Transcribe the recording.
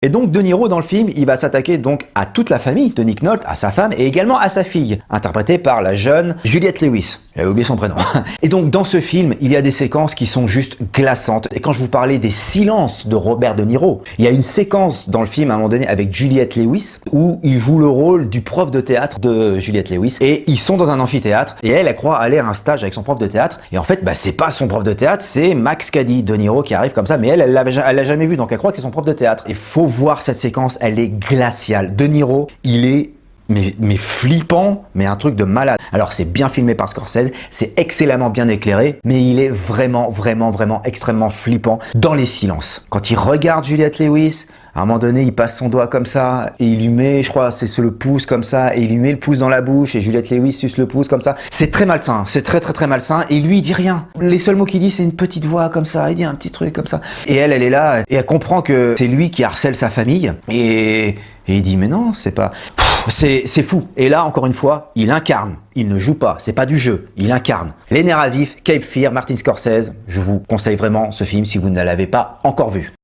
Et donc De Niro dans le film, il va s'attaquer donc à toute la famille de Nick Nolte, à sa femme et également à sa fille, interprétée par la jeune Juliette Lewis. J'avais oublié son prénom. Et donc dans ce film, il y a des séquences qui sont juste glaçantes. Et quand je vous parlais des silences de Robert De Niro, il y a une séquence dans le film à un moment donné avec Juliette Lewis où il joue le rôle du prof de théâtre de Juliette Lewis et ils sont dans un amphithéâtre et elle croit aller à un stage avec son prof de théâtre et en fait c'est pas son prof de théâtre, c'est Max Cady, De Niro qui arrive comme ça mais elle l'a jamais vu donc elle croit que c'est son prof de théâtre. Et faut voir cette séquence, elle est glaciale. De Niro, il est mais flippant, mais un truc de malade. Alors c'est bien filmé par Scorsese, c'est excellemment bien éclairé, mais il est vraiment extrêmement flippant dans les silences. Quand il regarde Juliette Lewis, à un moment donné, il passe son doigt comme ça et il lui met, je crois, c'est le pouce comme ça et il lui met le pouce dans la bouche et Juliette Lewis suce le pouce comme ça. C'est très malsain, c'est très malsain et lui il dit rien. Les seuls mots qu'il dit c'est une petite voix comme ça, il dit un petit truc comme ça. Et elle est là et elle comprend que c'est lui qui harcèle sa famille et il dit mais non, c'est pas... C'est fou. Et là, encore une fois, il incarne. Il ne joue pas. C'est pas du jeu. Il incarne. Les nerfs à vif, Cape Fear, Martin Scorsese. Je vous conseille vraiment ce film si vous ne l'avez pas encore vu.